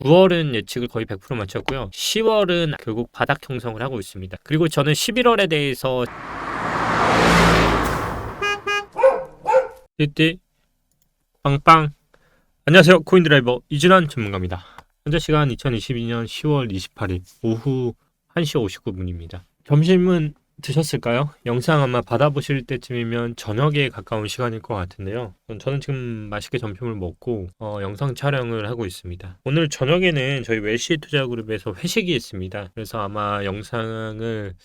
9월은 예측을 거의 100% 맞췄고요. 10월은 결국 바닥 형성을 하고 있습니다. 그리고 저는 11월에 대해서 띠띠 빵빵. 안녕하세요, 코인드라이버 이진환 전문가입니다. 현재 시간 2022년 10월 28일 오후 1시 59분입니다. 점심은 드셨을까요? 영상 아마 받아보실 때쯤이면 저녁에 가까운 시간일 것 같은데요. 저는 지금 맛있게 점심을 먹고 영상 촬영을 하고 있습니다. 오늘 저녁에는 저희 웰시투자그룹에서 회식이 있습니다. 그래서 아마 영상을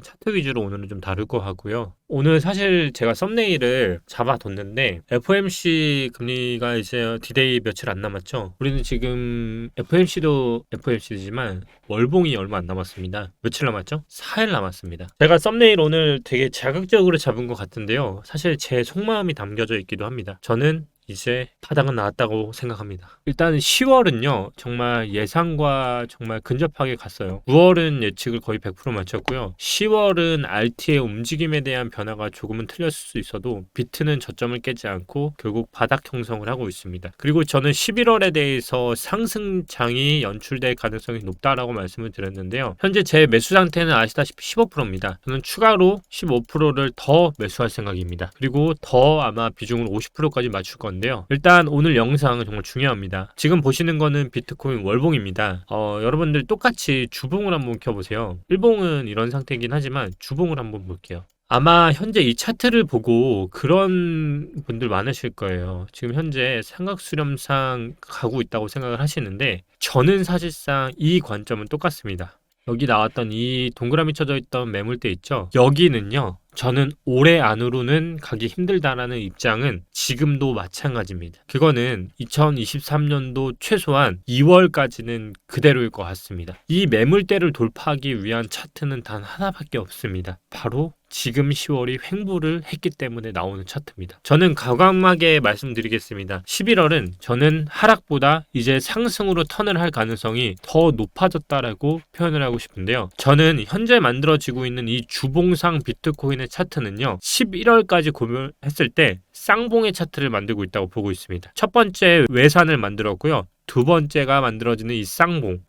차트 위주로 오늘은 좀 다룰 거 같고요. 오늘 사실 제가 썸네일을 잡아뒀는데 FOMC 금리가 이제 디데이 며칠 안 남았죠. 우리는 지금 FOMC도 FOMC지만 월봉이 얼마 안 남았습니다. 며칠 남았죠? 4일 남았습니다. 제가 썸네일 오늘 되게 자극적으로 잡은 것 같은데요. 사실 제 속마음이 담겨져 있기도 합니다. 저는 이제 바닥은 나왔다고 생각합니다. 일단 10월은요 정말 예상과 정말 근접하게 갔어요. 9월은 예측을 거의 100% 맞췄고요. 10월은 RT의 움직임에 대한 변화가 조금은 틀렸을 수 있어도 비트는 저점을 깨지 않고 결국 바닥 형성을 하고 있습니다. 그리고 저는 11월에 대해서 상승장이 연출될 가능성이 높다라고 말씀을 드렸는데요. 현재 제 매수 상태는 아시다시피 15%입니다. 저는 추가로 15%를 더 매수할 생각입니다. 그리고 더 아마 비중을 50%까지 맞출 건데 일단 오늘 영상은 정말 중요합니다. 지금 보시는 거는 비트코인 월봉입니다. 여러분들 똑같이 주봉을 한번 켜보세요. 일봉은 이런 상태이긴 하지만 주봉을 한번 볼게요. 아마 현재 이 차트를 보고 그런 분들 많으실 거예요. 지금 현재 삼각수렴상 가고 있다고 생각을 하시는데 저는 사실상 이 관점은 똑같습니다. 여기 나왔던 이 동그라미 쳐져 있던 매물대 있죠? 여기는요. 저는 올해 안으로는 가기 힘들다라는 입장은 지금도 마찬가지입니다. 그거는 2023년도 최소한 2월까지는 그대로일 것 같습니다. 이 매물대를 돌파하기 위한 차트는 단 하나밖에 없습니다. 바로 지금 10월이 횡보를 했기 때문에 나오는 차트입니다. 저는 과감하게 말씀드리겠습니다. 11월은 저는 하락보다 이제 상승으로 턴을 할 가능성이 더 높아졌다라고 표현을 하고 싶은데요. 저는 현재 만들어지고 있는 이 주봉상 비트코인의 차트는요. 11월까지 고민했을 때 쌍봉의 차트를 만들고 있다고 보고 있습니다. 첫 번째 외산을 만들었고요. 두 번째가 만들어지는 이 쌍봉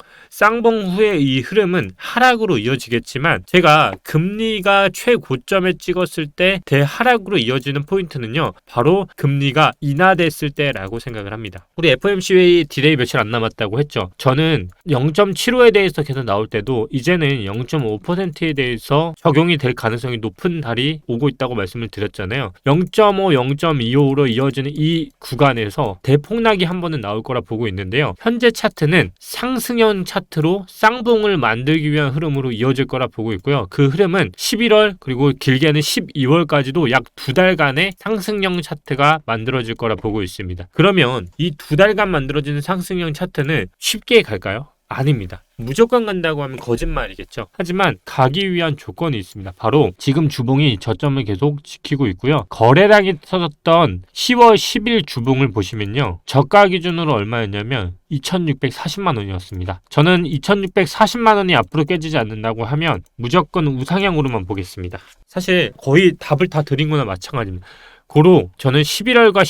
후에 이 흐름은 하락으로 이어지겠지만 제가 금리가 최고점에 찍었을 때 대하락으로 이어지는 포인트는요 바로 금리가 인하됐을 때라고 생각을 합니다. 우리 FOMC 회의 디데이 며칠 안 남았다고 했죠. 저는 0.75에 대해서 계속 나올 때도 이제는 0.5%에 대해서 적용이 될 가능성이 높은 달이 오고 있다고 말씀을 드렸잖아요. 0.5, 0.25로 이어지는 이 구간에서 대폭락이 한 번은 나올 거라 보고 있는데 현재 차트는 상승형 차트로 쌍봉을 만들기 위한 흐름으로 이어질 거라 보고 있고요. 그 흐름은 11월 그리고 길게는 12월까지도 약 2달간의 상승형 차트가 만들어질 거라 보고 있습니다. 그러면 이 2달간 만들어지는 상승형 차트는 쉽게 갈까요? 아닙니다. 무조건 간다고 하면 거짓말이겠죠. 하지만 가기 위한 조건이 있습니다. 바로 지금 주봉이 저점을 계속 지키고 있고요. 거래량이 터졌던 10월 10일 주봉을 보시면요. 저가 기준으로 얼마였냐면 2,640만 원이었습니다. 저는 2,640만 원이 앞으로 깨지지 않는다고 하면 무조건 우상향으로만 보겠습니다. 사실 거의 답을 다 드린 거나 마찬가지입니다. 고로 저는 11월과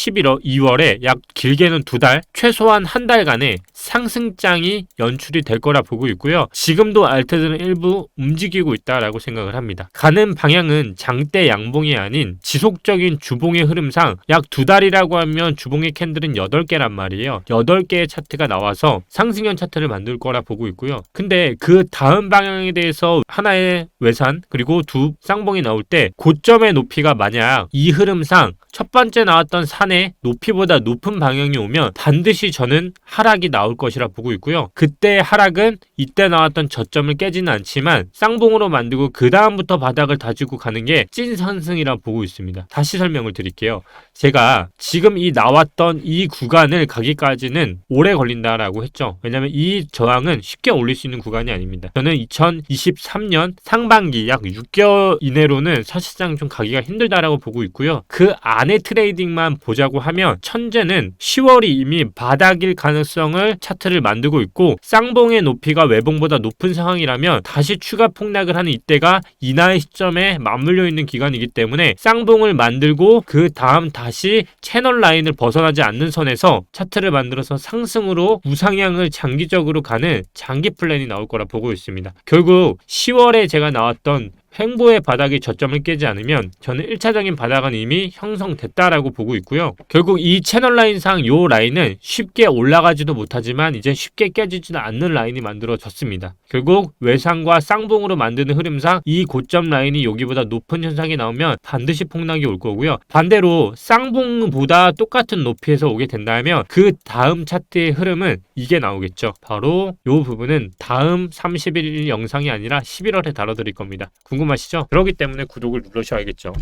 2월에 약 길게는 2달, 최소한 한 달간의 상승장이 연출이 될 거라 보고 있고요. 지금도 알트들은 일부 움직이고 있다라고 생각을 합니다. 가는 방향은 장대 양봉이 아닌 지속적인 주봉의 흐름상 약 2달이라고 하면 주봉의 캔들은 8개란 말이에요. 8개의 차트가 나와서 상승형 차트를 만들 거라 보고 있고요. 근데 그 다음 방향에 대해서 하나의 외산 그리고 두 쌍봉이 나올 때 고점의 높이가 만약 이 흐름상 첫 번째 나왔던 산의 높이보다 높은 방향이 오면 반드시 저는 하락이 나올 것이라 보고 있고요. 그때 하락은 이때 나왔던 저점을 깨지는 않지만 쌍봉으로 만들고 그 다음부터 바닥을 다지고 가는 게 찐 상승이라 보고 있습니다. 다시 설명을 드릴게요. 제가 지금 이 나왔던 이 구간을 가기까지는 오래 걸린다라고 했죠. 왜냐하면 이 저항은 쉽게 올릴 수 있는 구간이 아닙니다. 저는 2023년 상반기 약 6개월 이내로는 사실상 좀 가기가 힘들다라고 보고 있고요. 그 안에 트레이딩만 보자고 하면 천재는 10월이 이미 바닥일 가능성을 차트를 만들고 있고 쌍봉의 높이가 외봉보다 높은 상황이라면 다시 추가 폭락을 하는 이때가 인하의 시점에 맞물려 있는 기간이기 때문에 쌍봉을 만들고 그 다음 다시 다시 채널 라인을 벗어나지 않는 선에서 차트를 만들어서 상승으로 우상향을 장기적으로 가는 장기 플랜이 나올 거라 보고 있습니다. 결국 10월에 제가 나왔던 횡보의 바닥이 저점을 깨지 않으면 저는 1차적인 바닥은 이미 형성됐다라고 보고 있고요. 결국 이 채널 라인상 요 라인은 쉽게 올라가지도 못하지만 이제 쉽게 깨지지도 않는 라인이 만들어졌습니다. 결국 외상과 쌍봉으로 만드는 흐름상 이 고점 라인이 여기보다 높은 현상이 나오면 반드시 폭락이 올 거고요. 반대로 쌍봉보다 똑같은 높이에서 오게 된다면 그 다음 차트의 흐름은 이게 나오겠죠. 바로 요 부분은 다음 30일 영상이 아니라 11월에 다뤄드릴 겁니다. 궁금하시죠? 그렇기 때문에 구독을 누르셔야겠죠.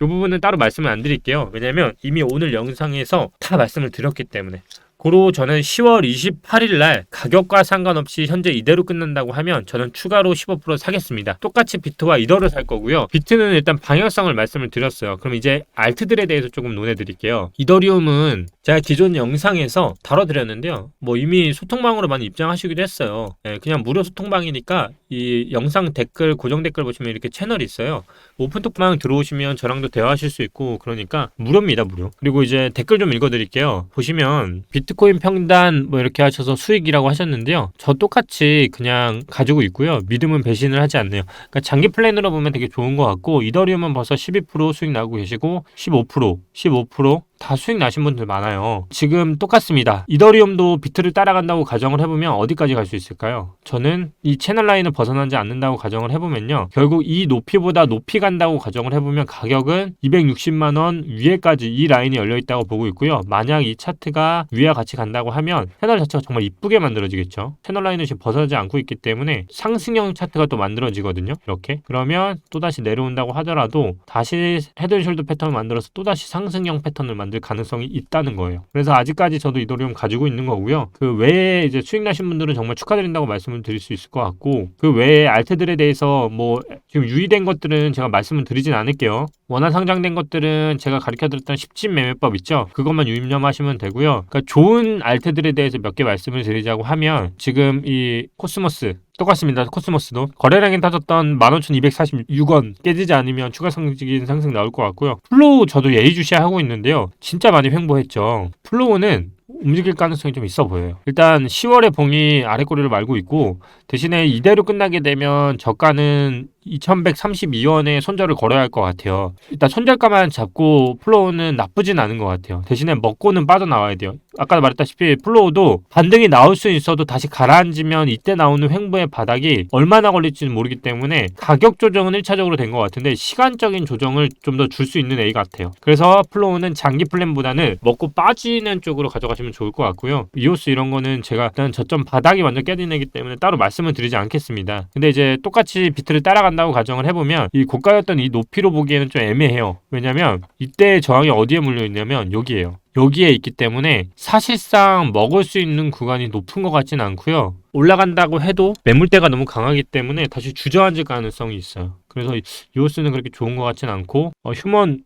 이 부분은 따로 말씀을 안 드릴게요. 왜냐면 이미 오늘 영상에서 다 말씀을 드렸기 때문에. 고로 저는 10월 28일 날 가격과 상관없이 현재 이대로 끝난다고 하면 저는 추가로 15% 사겠습니다. 똑같이 비트와 이더를 살 거고요. 비트는 일단 방향성을 말씀을 드렸어요. 그럼 이제 알트들에 대해서 조금 논해드릴게요. 이더리움은 제가 기존 영상에서 다뤄드렸는데요. 뭐 이미 소통방으로 많이 입장하시기도 했어요. 그냥 무료 소통방이니까 이 영상 댓글, 고정 댓글 보시면 이렇게 채널이 있어요. 오픈톡방 들어오시면 저랑도 대화하실 수 있고 그러니까 무료입니다, 무료. 그리고 이제 댓글 좀 읽어드릴게요. 보시면 비트코인 평단 뭐 이렇게 하셔서 수익이라고 하셨는데요. 저 똑같이 그냥 가지고 있고요. 믿음은 배신을 하지 않네요. 그러니까 장기 플랜으로 보면 되게 좋은 것 같고 이더리움은 벌써 12% 수익 나고 계시고 15% 다 수익 나신 분들 많아요. 지금 똑같습니다. 이더리움도 비트를 따라간다고 가정을 해보면 어디까지 갈 수 있을까요? 저는 이 채널 라인을 벗어나지 않는다고 가정을 해보면요. 결국 이 높이보다 높이 간다고 가정을 해보면 가격은 260만 원 위에까지 이 라인이 열려있다고 보고 있고요. 만약 이 차트가 위와 같이 간다고 하면 채널 자체가 정말 이쁘게 만들어지겠죠. 채널 라인을 지금 벗어나지 않고 있기 때문에 상승형 차트가 또 만들어지거든요. 이렇게. 그러면 또다시 내려온다고 하더라도 다시 헤드앤숄더 패턴을 만들어서 또다시 상승형 패턴을 만들 가능성이 있다는 거예요. 그래서 아직까지 저도 이더리움 가지고 있는 거고요. 그 외에 이제 수익 나신 분들은 정말 축하드린다고 말씀을 드릴 수 있을 것 같고 그 외에 알트들에 대해서 뭐 지금 유의된 것들은 제가 말씀을 드리진 않을게요. 원화 상장된 것들은 제가 가르쳐드렸던 10진 매매법 있죠. 그것만 유념하시면 되고요. 그러니까 좋은 알트들에 대해서 몇 개 말씀을 드리자고 하면 지금 이 코스모스 똑같습니다. 코스모스도 거래량이 터졌던 15,246원 깨지지 않으면 추가 상징 상승 나올 것 같고요. 플로우 저도 예의주시하고 있는데요. 진짜 많이 횡보했죠. 플로우는 움직일 가능성이 좀 있어 보여요. 일단 10월에 봉이 아래 꼬리를 말고 있고 대신에 이대로 끝나게 되면 저가는 2,132원에 손절을 걸어야 할 것 같아요. 일단 손절가만 잡고 플로우는 나쁘진 않은 것 같아요. 대신에 먹고는 빠져나와야 돼요. 아까 말했다시피 플로우도 반등이 나올 수 있어도 다시 가라앉으면 이때 나오는 횡보의 바닥이 얼마나 걸릴지는 모르기 때문에 가격 조정은 1차적으로 된 것 같은데 시간적인 조정을 좀 더 줄 수 있는 A 같아요. 그래서 플로우는 장기 플랜보다는 먹고 빠지는 쪽으로 가져가시면 좋을 것 같고요. 이오스 이런 거는 제가 일단 저점 바닥이 완전 깨진 애기 때문에 따로 말씀을 드리지 않겠습니다. 근데 이제 똑같이 비트를 따라간다고 가정을 해보면 이 고가였던 이 높이로 보기에는 좀 애매해요. 왜냐면 이때 저항이 어디에 물려 있냐면 여기에요. 여기에 있기 때문에 사실상 먹을 수 있는 구간이 높은 것 같지는 않고요. 올라간다고 해도 매물대가 너무 강하기 때문에 다시 주저앉을 가능성이 있어요. 그래서 이오스는 그렇게 좋은 것 같지는 않고 휴먼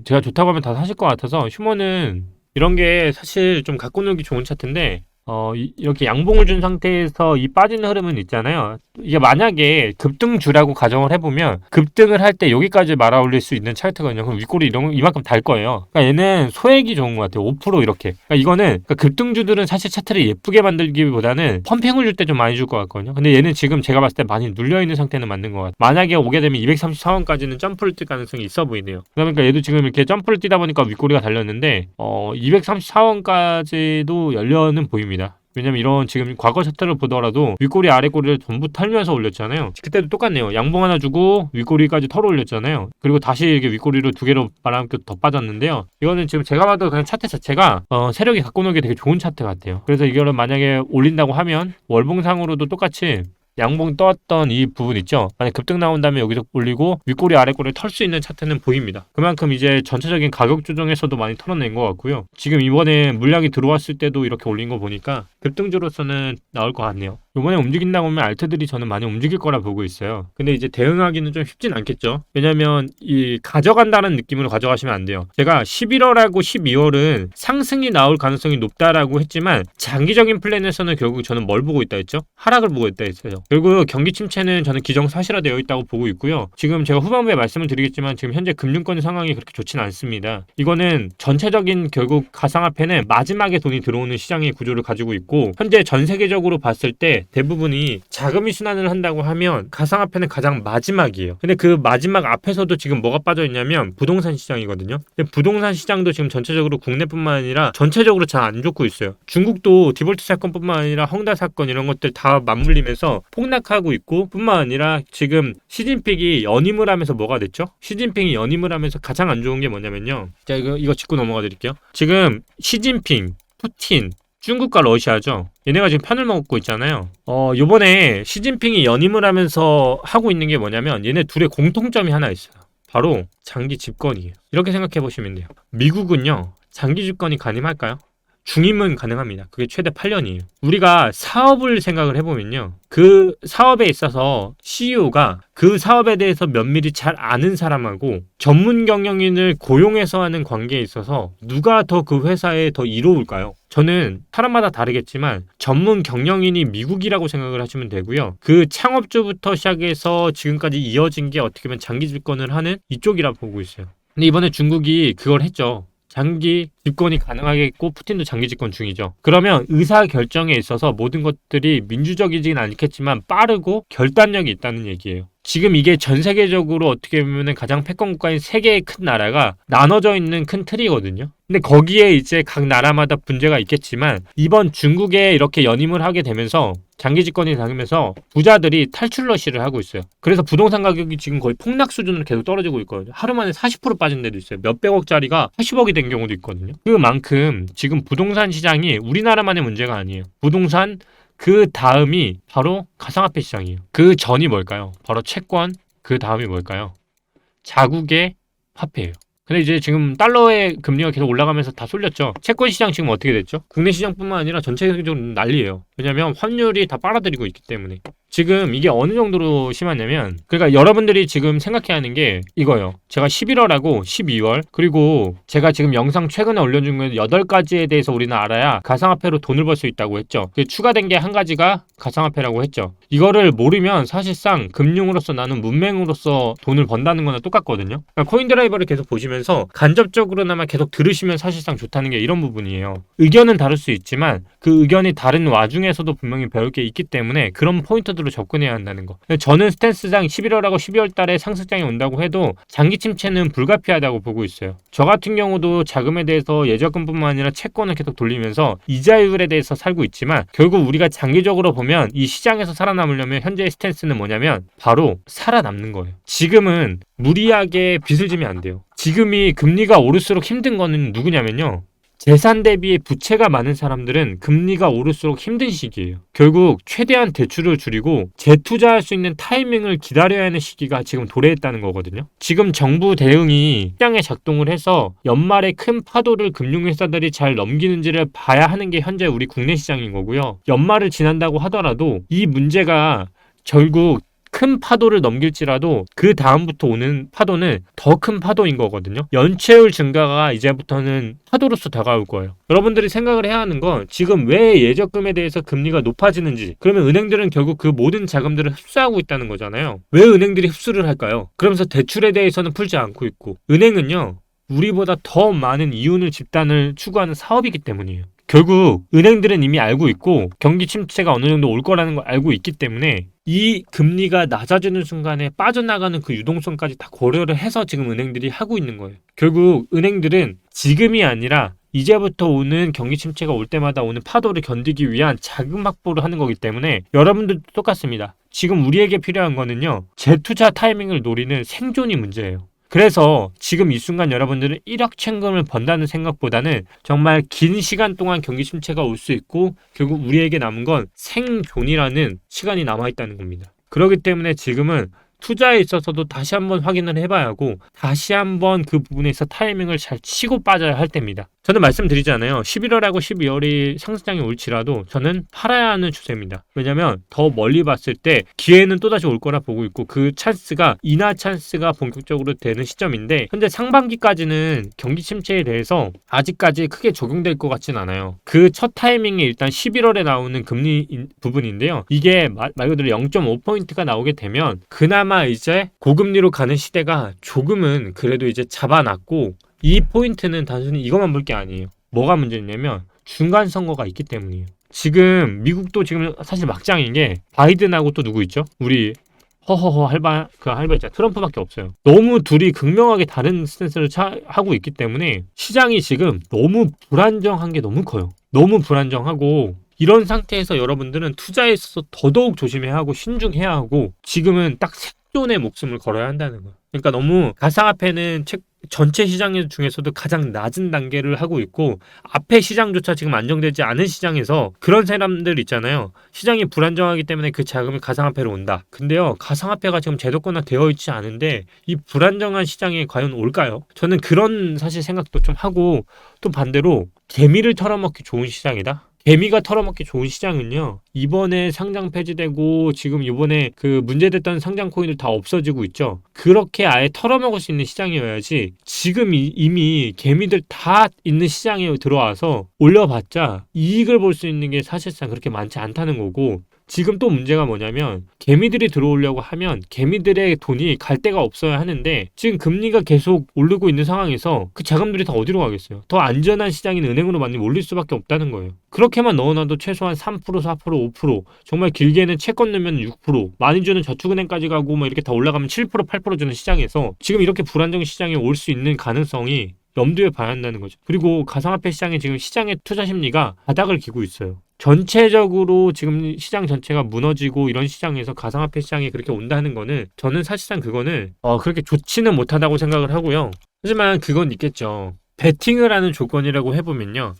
제가 좋다고 하면 다 사실 것 같아서 휴먼은 이런 게 사실 좀 갖고 놀기 좋은 차트인데 이렇게 양봉을 준 상태에서 이 빠지는 흐름은 있잖아요. 이게 만약에 급등주라고 가정을 해보면 급등을 할 때 여기까지 말아 올릴 수 있는 차트거든요. 그럼 윗꼬리 이만큼 달 거예요. 그러니까 얘는 소액이 좋은 것 같아요. 5% 이렇게. 그러니까 이거는 그러니까 급등주들은 사실 차트를 예쁘게 만들기보다는 펌핑을 줄 때 좀 많이 줄 것 같거든요. 근데 얘는 지금 제가 봤을 때 많이 눌려있는 상태는 맞는 것 같아요. 만약에 오게 되면 234원까지는 점프를 뛸 가능성이 있어 보이네요. 그러니까 얘도 지금 이렇게 점프를 뛰다 보니까 윗꼬리가 달렸는데 234원까지도 열려는 보입니다. 왜냐면 이런 지금 과거 차트를 보더라도 윗꼬리 아랫꼬리를 전부 털면서 올렸잖아요. 그때도 똑같네요. 양봉 하나 주고 윗꼬리까지 털어 올렸잖아요. 그리고 다시 이렇게 윗꼬리를 두 개로 말아먹고 더 빠졌는데요. 이거는 지금 제가 봐도 그냥 차트 자체가 세력이 갖고 놀기 되게 좋은 차트 같아요. 그래서 이거를 만약에 올린다고 하면 월봉상으로도 똑같이 양봉 떴던 이 부분 있죠. 만약 급등 나온 다음에 여기서 올리고 윗꼬리 아랫꼬리를 털 수 있는 차트는 보입니다. 그만큼 이제 전체적인 가격 조정에서도 많이 털어낸 것 같고요. 지금 이번에 물량이 들어왔을 때도 이렇게 올린 거 보니까 급등주로서는 나올 것 같네요. 요번에 움직인다고 하면 알트들이 저는 많이 움직일 거라 보고 있어요. 근데 이제 대응하기는 좀 쉽진 않겠죠. 왜냐면 이 가져간다는 느낌으로 가져가시면 안 돼요. 제가 11월하고 12월은 상승이 나올 가능성이 높다라고 했지만 장기적인 플랜에서는 결국 저는 뭘 보고 있다 했죠? 하락을 보고 있다 했어요. 결국 경기 침체는 저는 기정사실화되어 있다고 보고 있고요. 지금 제가 후반부에 말씀을 드리겠지만 지금 현재 금융권 상황이 그렇게 좋지는 않습니다. 이거는 전체적인 결국 가상화폐는 마지막에 돈이 들어오는 시장의 구조를 가지고 있고 현재 전 세계적으로 봤을 때 대부분이 자금이 순환을 한다고 하면 가상화폐는 가장 마지막이에요. 근데 그 마지막 앞에서도 지금 뭐가 빠져 있냐면 부동산 시장이거든요. 근데 부동산 시장도 지금 전체적으로 국내뿐만 아니라 전체적으로 잘 안 좋고 있어요. 중국도 디볼트 사건뿐만 아니라 헝다 사건 이런 것들 다 맞물리면서 폭락하고 있고 뿐만 아니라 지금 시진핑이 연임을 하면서 뭐가 됐죠? 시진핑이 연임을 하면서 가장 안 좋은 게 뭐냐면요. 자, 이거 짚고 넘어가 드릴게요. 지금 시진핑, 푸틴, 중국과 러시아죠. 얘네가 지금 편을 먹고 있잖아요. 요번에 시진핑이 연임을 하면서 하고 있는 게 뭐냐면 얘네 둘의 공통점이 하나 있어요. 바로 장기 집권이에요. 이렇게 생각해 보시면 돼요. 미국은요. 장기 집권이 가능할까요? 중임은 가능합니다. 그게 최대 8년이에요. 우리가 사업을 생각을 해보면요. 그 사업에 있어서 CEO가 그 사업에 대해서 면밀히 잘 아는 사람하고 전문 경영인을 고용해서 하는 관계에 있어서 누가 더 그 회사에 더 이로울까요? 저는 사람마다 다르겠지만 전문 경영인이 미국이라고 생각을 하시면 되고요. 그 창업주부터 시작해서 지금까지 이어진 게 어떻게 보면 장기 집권을 하는 이쪽이라 보고 있어요. 근데 이번에 중국이 그걸 했죠. 장기 집권이 가능하겠고 푸틴도 장기 집권 중이죠. 그러면 의사결정에 있어서 모든 것들이 민주적이진 않겠지만 빠르고 결단력이 있다는 얘기예요. 지금 이게 전 세계적으로 어떻게 보면 가장 패권 국가인 세 개의 큰 나라가 나눠져 있는 큰 틀이거든요. 근데 거기에 이제 각 나라마다 문제가 있겠지만 이번 중국에 이렇게 연임을 하게 되면서 장기 집권이 당하면서 부자들이 탈출 러시를 하고 있어요. 그래서 부동산 가격이 지금 거의 폭락 수준으로 계속 떨어지고 있거든요. 하루 만에 40% 빠진 데도 있어요. 몇백억짜리가 80억이 된 경우도 있거든요. 그만큼 지금 부동산 시장이 우리나라만의 문제가 아니에요. 부동산 그 다음이 바로 가상화폐 시장이에요. 그 전이 뭘까요? 바로 채권, 그 다음이 뭘까요? 자국의 화폐예요. 근데 이제 지금 달러의 금리가 계속 올라가면서 다 쏠렸죠. 채권 시장 지금 어떻게 됐죠? 국내 시장뿐만 아니라 전체적으로 난리예요. 왜냐면 환율이 다 빨아들이고 있기 때문에. 지금 이게 어느 정도로 심하냐면 그러니까 여러분들이 지금 생각해야 하는 게 이거예요. 제가 11월하고 12월 그리고 제가 지금 영상 최근에 올려준 건 8가지에 대해서 우리는 알아야 가상화폐로 돈을 벌 수 있다고 했죠. 추가된 게 한 가지가 가상화폐라고 했죠. 이거를 모르면 사실상 금융으로서 나는 문맹으로서 돈을 번다는 거나 똑같거든요. 그러니까 코인드라이버를 계속 보시면서 간접적으로나마 계속 들으시면 사실상 좋다는 게 이런 부분이에요. 의견은 다를 수 있지만 그 의견이 다른 와중에서도 분명히 배울 게 있기 때문에 그런 포인트들로 접근해야 한다는 거. 저는 스탠스상 11월하고 12월 달에 상승장이 온다고 해도 장기 침체는 불가피하다고 보고 있어요. 저 같은 경우도 자금에 대해서 예적금뿐만 아니라 채권을 계속 돌리면서 이자율에 대해서 살고 있지만 결국 우리가 장기적으로 보면 이 시장에서 살아남으려면 현재의 스탠스는 뭐냐면 바로 살아남는 거예요. 지금은 무리하게 빚을 지면 안 돼요. 지금이 금리가 오를수록 힘든 거는 누구냐면요. 재산 대비에 부채가 많은 사람들은 금리가 오를수록 힘든 시기예요. 결국 최대한 대출을 줄이고 재투자할 수 있는 타이밍을 기다려야 하는 시기가 지금 도래했다는 거거든요. 지금 정부 대응이 시장에 작동을 해서 연말에 큰 파도를 금융회사들이 잘 넘기는지를 봐야 하는 게 현재 우리 국내 시장인 거고요. 연말을 지난다고 하더라도 이 문제가 결국 큰 파도를 넘길지라도 그 다음부터 오는 파도는 더 큰 파도인 거거든요. 연체율 증가가 이제부터는 파도로서 다가올 거예요. 여러분들이 생각을 해야 하는 건 지금 왜 예적금에 대해서 금리가 높아지는지 그러면 은행들은 결국 그 모든 자금들을 흡수하고 있다는 거잖아요. 왜 은행들이 흡수를 할까요? 그러면서 대출에 대해서는 풀지 않고 있고 은행은요. 우리보다 더 많은 이윤을 집단을 추구하는 사업이기 때문이에요. 결국 은행들은 이미 알고 있고 경기 침체가 어느 정도 올 거라는 걸 알고 있기 때문에 이 금리가 낮아지는 순간에 빠져나가는 그 유동성까지 다 고려를 해서 지금 은행들이 하고 있는 거예요. 결국 은행들은 지금이 아니라 이제부터 오는 경기 침체가 올 때마다 오는 파도를 견디기 위한 자금 확보를 하는 거기 때문에 여러분들도 똑같습니다. 지금 우리에게 필요한 거는요. 재투자 타이밍을 노리는 생존이 문제예요. 그래서 지금 이 순간 여러분들은 1억 채금을 번다는 생각보다는 정말 긴 시간 동안 경기 침체가 올 수 있고 결국 우리에게 남은 건 생존이라는 시간이 남아있다는 겁니다. 그렇기 때문에 지금은 투자에 있어서도 다시 한번 확인을 해봐야 하고 다시 한번 그 부분에서 타이밍을 잘 치고 빠져야 할 때입니다. 저는 말씀드리잖아요. 11월하고 12월이 상승장이 올지라도 저는 팔아야 하는 추세입니다. 왜냐면 더 멀리 봤을 때 기회는 또다시 올 거라 보고 있고, 그 찬스가 인하 찬스가 본격적으로 되는 시점인데, 현재 상반기까지는 경기 침체에 대해서 아직까지 크게 적용될 것 같진 않아요. 그 첫 타이밍이 일단 11월에 나오는 금리 부분인데요. 이게 말 그대로 0.5포인트가 나오게 되면 그나마 이제 고금리로 가는 시대가 조금은 그래도 이제 잡아놨고, 이 포인트는 단순히 이것만 볼 게 아니에요. 뭐가 문제냐면 중간 선거가 있기 때문이에요. 지금 미국도 지금 사실 막장인 게, 바이든하고 또 누구 있죠? 우리 허허허 할바 있잖아. 트럼프밖에 없어요. 너무 둘이 극명하게 다른 스탠스를 하고 있기 때문에 시장이 지금 너무 불안정한 게 너무 커요. 너무 불안정하고, 이런 상태에서 여러분들은 투자에 있어서 더더욱 조심해야 하고 신중해야 하고, 지금은 딱 생존의 목숨을 걸어야 한다는 거예요. 그러니까 너무 가상화폐는 전체 시장 중에서도 가장 낮은 단계를 하고 있고, 앞에 시장조차 지금 안정되지 않은 시장에서 그런 사람들 있잖아요. 시장이 불안정하기 때문에 그 자금이 가상화폐로 온다. 근데요, 가상화폐가 지금 제도권화 되어 있지 않은데 이 불안정한 시장에 과연 올까요? 저는 그런 사실 생각도 좀 하고, 또 반대로 개미를 털어먹기 좋은 시장이다. 개미가 털어먹기 좋은 시장은요, 이번에 상장 폐지되고 지금 이번에 그 문제됐던 상장 코인들 다 없어지고 있죠. 그렇게 아예 털어먹을 수 있는 시장이어야지, 지금 이미 개미들 다 있는 시장에 들어와서 올려봤자 이익을 볼 수 있는 게 사실상 그렇게 많지 않다는 거고, 지금 또 문제가 뭐냐면 개미들이 들어오려고 하면 개미들의 돈이 갈 데가 없어야 하는데, 지금 금리가 계속 오르고 있는 상황에서 그 자금들이 다 어디로 가겠어요? 더 안전한 시장인 은행으로 많이 몰릴 수밖에 없다는 거예요. 그렇게만 넣어놔도 최소한 3%, 4%, 5%, 정말 길게는 채권 넣으면 6%, 많이 주는 저축은행까지 가고 뭐 이렇게 다 올라가면 7%, 8% 주는 시장에서 지금 이렇게 불안정 시장에 올 수 있는 가능성이 염두에 봐야 한다는 거죠. 그리고 가상화폐 시장에 지금 시장의 투자 심리가 바닥을 기고 있어요. 전체적으로 지금 시장 전체가 무너지고 이런 시장에서 가상화폐 시장이 그렇게 온다는 거는, 저는 사실상 그거는 그렇게 좋지는 못하다고 생각을 하고요. 하지만 그건 있겠죠. 베팅을 하는 조건이라고 해보면요.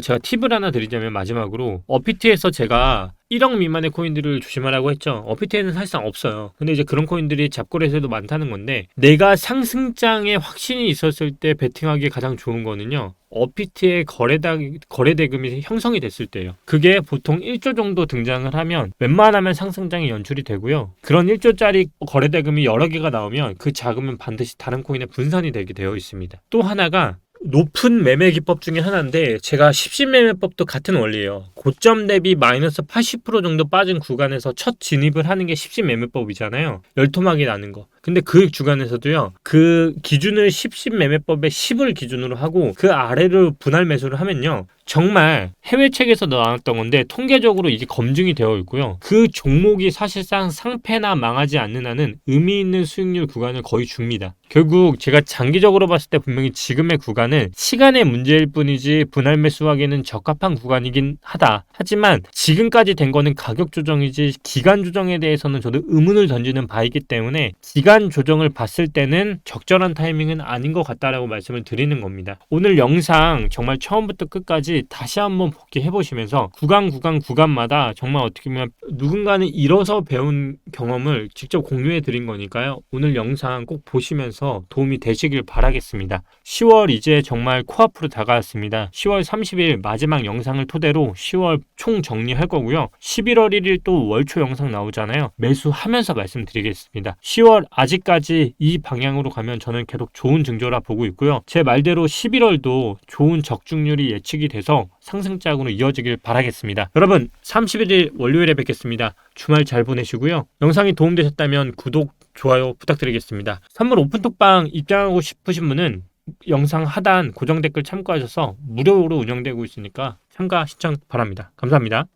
제가 팁을 하나 드리자면, 마지막으로 어피트에서 제가 1억 미만의 코인들을 조심하라고 했죠. 어피트에는 사실상 없어요. 근데 이제 그런 코인들이 잡거래에서도 많다는 건데, 내가 상승장에 확신이 있었을 때 베팅하기에 가장 좋은 거는요, 어피트의 거래 대금이 형성이 됐을 때예요. 그게 보통 1조 정도 등장을 하면 웬만하면 상승장이 연출이 되고요. 그런 1조짜리 거래 대금이 여러 개가 나오면 그 자금은 반드시 다른 코인에 분산이 되게 되어 있습니다. 또 하나가 높은 매매 기법 중에 하나인데, 제가 십신매매법도 같은 원리예요. 고점 대비 마이너스 80% 정도 빠진 구간에서 첫 진입을 하는 게 십신매매법이잖아요. 열토막이 나는 거. 근데 그 주간에서도요, 그 기준을 십신매매법의 10을 기준으로 하고 그 아래로 분할 매수를 하면요, 정말 해외 책에서 나왔던 건데 통계적으로 이게 검증이 되어 있고요. 그 종목이 사실상 상패나 망하지 않는 한은 의미 있는 수익률 구간을 거의 줍니다. 결국 제가 장기적으로 봤을 때 분명히 지금의 구간은 시간의 문제일 뿐이지 분할 매수하기에는 적합한 구간이긴 하다. 하지만 지금까지 된 거는 가격 조정이지 기간 조정에 대해서는 저도 의문을 던지는 바이기 때문에, 기간 조정을 봤을 때는 적절한 타이밍은 아닌 것 같다라고 말씀을 드리는 겁니다. 오늘 영상 정말 처음부터 끝까지 다시 한번 복귀해 보시면서 구간마다 정말 어떻게 보면 누군가는 잃어서 배운 경험을 직접 공유해 드린 거니까요. 오늘 영상 꼭 보시면서 도움이 되시길 바라겠습니다. 10월 이제 정말 코앞으로 다가왔습니다. 10월 30일 마지막 영상을 토대로 10월 총 정리할 거고요. 11월 1일 또 월초 영상 나오잖아요. 매수하면서 말씀드리겠습니다. 10월 아직까지 이 방향으로 가면 저는 계속 좋은 징조라 보고 있고요. 제 말대로 11월도 좋은 적중률이 예측이 돼서 상승장으로 이어지길 바라겠습니다. 여러분, 31일 월요일에 뵙겠습니다. 주말 잘 보내시고요. 영상이 도움되셨다면 구독, 좋아요 부탁드리겠습니다. 선물 오픈톡방 입장하고 싶으신 분은 영상 하단 고정 댓글 참고하셔서 무료로 운영되고 있으니까 참가 신청 바랍니다. 감사합니다.